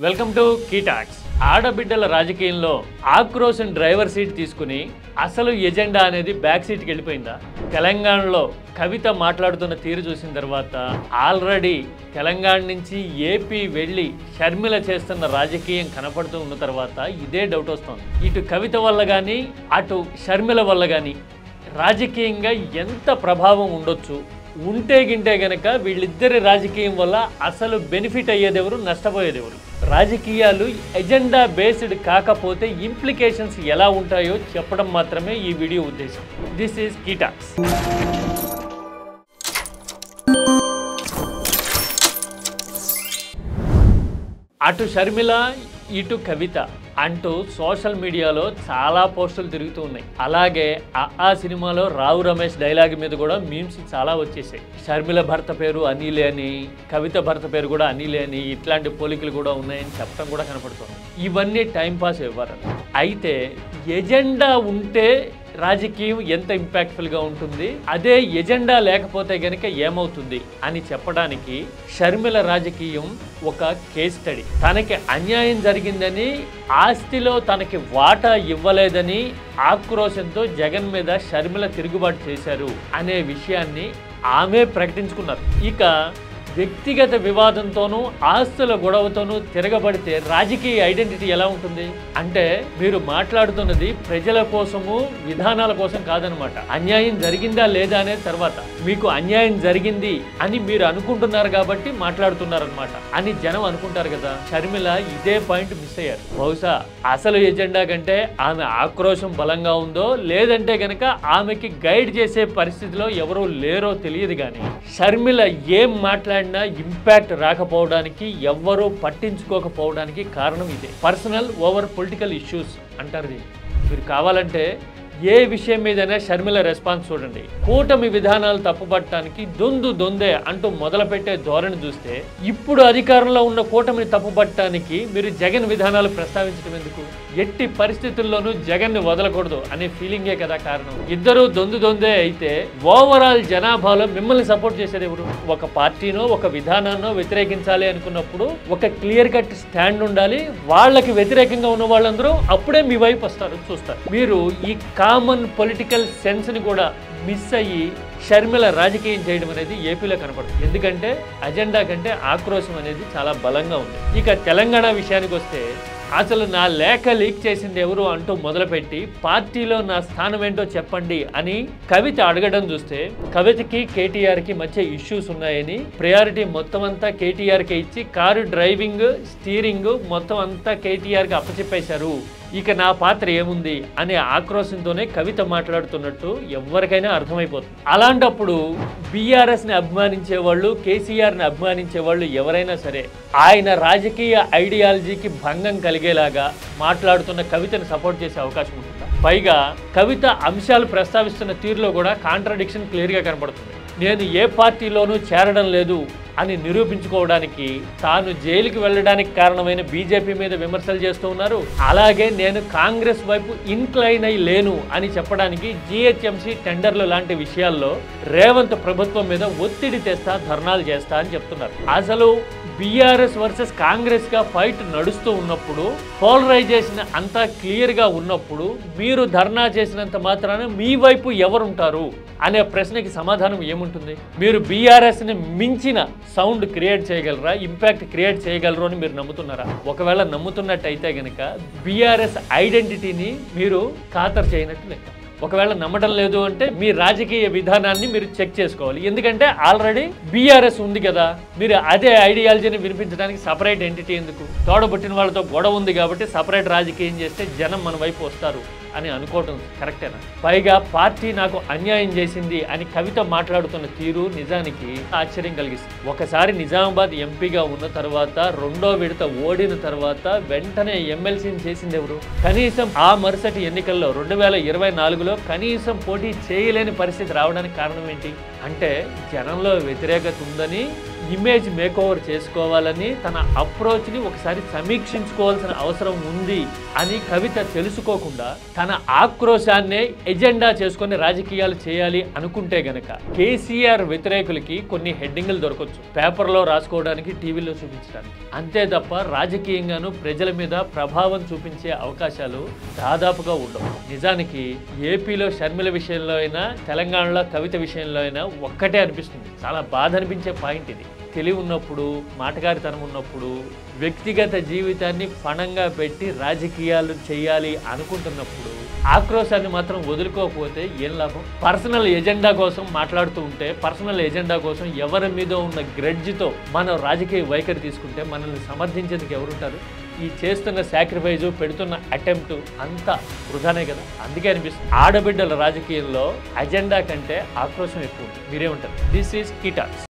Welcome to కీటాక్స్. ఆడబిడ్డల రాజకీయంలో ఆక్రోశం డ్రైవర్ సీట్ తీసుకుని అసలు ఎజెండా అనేది బ్యాక్ సీట్కి వెళ్ళిపోయిందా? తెలంగాణలో కవిత మాట్లాడుతున్న తీరు చూసిన తర్వాత ఆల్రెడీ తెలంగాణ నుంచి ఏపీ వెళ్ళి షర్మిల చేస్తున్న రాజకీయం కనపడుతూ ఉన్న తర్వాత ఇదే డౌట్ వస్తుంది. ఇటు కవిత వల్ల కానీ అటు షర్మిల వల్ల కానీ రాజకీయంగా ఎంత ప్రభావం ఉండొచ్చు? ఉంటే గింటే గనక వీళ్ళిద్దరి రాజకీయం వల్ల అసలు బెనిఫిట్ అయ్యేదెవరు, నష్టపోయేదెవరు? రాజకీయాలు ఎజెండా బేస్డ్ కాకపోతే ఇంప్లికేషన్స్ ఎలా ఉంటాయో చెప్పడం మాత్రమే ఈ వీడియో ఉద్దేశం. దిస్ ఈజ్ కీటాక్స్. అటు షర్మిల ఇటు కవిత అంటూ సోషల్ మీడియాలో చాలా పోస్టులు తిరుగుతూ ఉన్నాయి. అలాగే ఆ సినిమాలో రావు రమేష్ డైలాగ్ మీద కూడా మీమ్స్ చాలా వచ్చేసాయి. షర్మిల భర్త పేరు అనిలే అని, కవిత భర్త పేరు కూడా అనిలే అని, ఇట్లాంటి పోలికలు కూడా ఉన్నాయని చెప్పడం కూడా కనపడుతుంది. ఇవన్నీ టైంపాస్ ఇవ్వరు. అయితే ఎజెండా ఉంటే రాజకీయం ఎంత ఇంపాక్ట్ఫుల్గా ఉంటుంది, అదే ఎజెండా లేకపోతే గనక ఏమవుతుంది అని చెప్పడానికి షర్మిల రాజకీయం ఒక కేస్ స్టడీ. తనకి అన్యాయం జరిగిందని, ఆస్తిలో తనకి వాటా ఇవ్వలేదని ఆక్రోశంతో జగన్ మీద షర్మిల తిరుగుబాటు చేశారు అనే విషయాన్ని ఆమె ప్రకటించుకున్నారు. ఇక వ్యక్తిగత వివాదంతోనూ ఆస్తుల గొడవతోనూ తిరగబడితే రాజకీయ ఐడెంటిటీ ఎలా ఉంటుంది? అంటే మీరు మాట్లాడుతున్నది ప్రజల కోసము, విధానాల కోసం కాదనమాట. అన్యాయం జరిగిందా లేదా అనే తర్వాత మీకు అన్యాయం జరిగింది అని మీరు అనుకుంటున్నారు కాబట్టి మాట్లాడుతున్నారనమాట అని జనం అనుకుంటారు కదా. షర్మిల ఇదే పాయింట్ మిస్ అయ్యారు. బహుశా అసలు ఎజెండా కంటే ఆమె ఆక్రోశం బలంగా ఉందో, లేదంటే గనక ఆమెకి గైడ్ చేసే పరిస్థితిలో ఎవరూ లేరో తెలియదు. కానీ షర్మిల ఏం మాట్లాడి ఇంపాక్ట్ రాకపోవడానికి, ఎవ్వరూ పట్టించుకోకపోవడానికి కారణం ఇదే. పర్సనల్ ఓవర్ పొలిటికల్ ఇష్యూస్ అంటారు. మీరు కావాలంటే ఏ విషయం మీదైనా షర్మిల రెస్పాన్స్ చూడండి. కూటమి విధానాలు తప్పుపట్టడానికి దొందే అంటూ మొదలుపెట్టే ధోరణి చూస్తే, ఇప్పుడు అధికారంలో ఉన్న కూటమిని తప్పుపట్టడానికి మీరు జగన్ విధానాలు ప్రస్తావించడం ఎందుకు? ఎట్టి పరిస్థితుల్లోనూ జగన్ ని వదలకూడదు అనే ఫీలింగే కదా కారణం. ఇద్దరు దొందే అయితే ఓవరాల్ జనాభాలో మిమ్మల్ని సపోర్ట్ చేసేది ఎవరు? ఒక పార్టీనో ఒక విధానాన్నో వ్యతిరేకించాలి అనుకున్నప్పుడు ఒక క్లియర్ కట్ స్టాండ్ ఉండాలి. వాళ్ళకి వ్యతిరేకంగా ఉన్న వాళ్ళందరూ అప్పుడే మీ వైపు వస్తారు, చూస్తారు. మీరు ఈ కామన్ పొలిటికల్ సెన్స్ ని కూడా మిస్ అయ్యి షర్మిల రాజకీయం చేయడం అనేది ఏపీలో కనపడుతుంది. ఎందుకంటే అజెండా కంటే ఆక్రోశం అనేది చాలా బలంగా ఉంది. ఇక తెలంగాణ విషయానికి వస్తే, అసలు నా లేఖ లీక్ చేసింది ఎవరు అంటూ మొదలుపెట్టి పార్టీలో నా స్థానం ఏంటో చెప్పండి అని కవిత అడగడం చూస్తే, కవితకి కేటీఆర్కి మధ్య ఇష్యూస్ ఉన్నాయని ప్రయారిటీ మొత్తం అంతా కేటీఆర్కి ఇచ్చి కారు డ్రైవింగ్, స్టీరింగ్ మొత్తం అంతా కేటీఆర్కి అప్పచెప్పేశారు, ఇక నా పాత్ర ఏముంది అనే ఆక్రోశంతోనే కవిత మాట్లాడుతున్నట్టు ఎవరికైనా అర్థమైపోతుంది. అలాంటప్పుడు బీఆర్ఎస్ని అభిమానించే వాళ్ళు, కేసీఆర్ని అభిమానించే వాళ్ళు ఎవరైనా సరే ఆయన రాజకీయ ఐడియాలజీకి భంగం కలిగేలాగా మాట్లాడుతున్న కవితను సపోర్ట్ చేసే అవకాశం ఉంటుందా? పైగా కవిత అంశాలు ప్రస్తావిస్తున్న తీరులో కూడా కాంట్రాడిక్షన్ క్లియర్గా కనబడుతుంది. నేను ఏ పార్టీలోనూ చేరడం లేదు అని నిరూపించుకోవడానికి తాను జైలుకి వెళ్ళడానికి కారణమైన బీజేపీ మీద విమర్శలు చేస్తూ ఉన్నారు. అలాగే నేను కాంగ్రెస్ వైపు ఇన్క్లైన్ అయి లేను అని చెప్పడానికి జీహెచ్ఎంసీ టెండర్లు లాంటి విషయాల్లో రేవంత్ ప్రభుత్వం మీద ఒత్తిడి తెస్తా, ధర్నాలు చేస్తా అని చెప్తున్నారు. అసలు బీఆర్ఎస్ వర్సెస్ కాంగ్రెస్ గా ఫైట్ నడుస్తూ ఉన్నప్పుడు, పోలరైజేషన్ అంతా క్లియర్ గా ఉన్నప్పుడు మీరు ధర్నా చేసినంత మాత్రాన మీ వైపు ఎవరుంటారు అనే ప్రశ్నకి సమాధానం ఏముంటుంది? మీరు బీఆర్ఎస్ ని మించిన సౌండ్ క్రియేట్ చేయగలరా, ఇంపాక్ట్ క్రియేట్ చేయగలరు అని మీరు నమ్ముతున్నారా? ఒకవేళ నమ్ముతున్నట్టయితే గనక బీఆర్ఎస్ ఐడెంటిటీని మీరు ఖాతరు చేయనట్టు లెక్క. ఒకవేళ నమ్మడం లేదు అంటే మీ రాజకీయ విధానాన్ని మీరు చెక్ చేసుకోవాలి. ఎందుకంటే ఆల్రెడీ బీఆర్ఎస్ ఉంది కదా, మీరు అదే ఐడియాలజీని వినిపించడానికి సపరేట్ ఎంటిటీ ఎందుకు? తోడబుట్టిన వాళ్ళతో గొడవ ఉంది కాబట్టి సపరేట్ రాజకీయం చేస్తే జనం మన వైపు వస్తారు అని అనుకోవటం కరెక్టేనా? పైగా పార్టీ నాకు అన్యాయం చేసింది అని కవిత మాట్లాడుతున్న తీరు నిజానికి ఆశ్చర్యం కలిగిస్తుంది. ఒకసారి నిజామాబాద్ ఎంపీగా ఉన్న తర్వాత, రెండో విడత ఓడిన తర్వాత వెంటనే ఎమ్మెల్సీని చేసింది ఎవరు? కనీసం ఆ మరుసటి ఎన్నికల్లో 2024లో కనీసం పోటీ చేయలేని పరిస్థితి రావడానికి కారణం ఏంటి? అంటే జనంలో వ్యతిరేకత ఉందని ఇమేజ్ మేకోవర్ చేసుకోవాలని తన అప్రోచ్ని ఒకసారి సమీక్షించుకోవాల్సిన అవసరం ఉంది అని కవిత తెలుసుకోకుండా తన ఆక్రోశాన్నే ఎజెండా చేసుకొని రాజకీయాలు చేయాలి అనుకుంటే గనక కేసీఆర్ వ్యతిరేకులకి కొన్ని హెడ్డింగ్లు దొరకవచ్చు, పేపర్లో రాసుకోవడానికి, టీవీలో చూపించడానికి. అంతే తప్ప రాజకీయంగాను ప్రజల మీద ప్రభావం చూపించే అవకాశాలు దాదాపుగా ఉండవు. నిజానికి ఏపీలో షర్మిల విషయంలో అయినా, తెలంగాణలో కవిత విషయంలో అయినా ఒక్కటే అనిపిస్తుంది. చాలా బాధ అనిపించే పాయింట్ ఇది. తెలివి ఉన్నప్పుడు, మాటగారితనం ఉన్నప్పుడు వ్యక్తిగత జీవితాన్ని పణంగా పెట్టి రాజకీయాలు చేయాలి అనుకుంటున్నప్పుడు ఆక్రోశాన్ని మాత్రం వదులుకోకపోతే ఏం లాభం? పర్సనల్ ఎజెండా కోసం మాట్లాడుతూ ఉంటే, పర్సనల్ ఎజెండా కోసం ఎవరి మీద ఉన్న గ్రెడ్జ్తో మనం రాజకీయ వైఖరి తీసుకుంటే మనల్ని సమర్థించేందుకు ఎవరుంటారు? ఈ చేస్తున్న సాక్రిఫైజు, పెడుతున్న అటెంప్ట్ అంతా వృధానే కదా. అందుకే అనిపిస్తుంది ఆడబిడ్డల రాజకీయంలో అజెండా కంటే ఆక్రోశం ఎక్కువ ఉంది. మీరేమంటారు? This is key talks.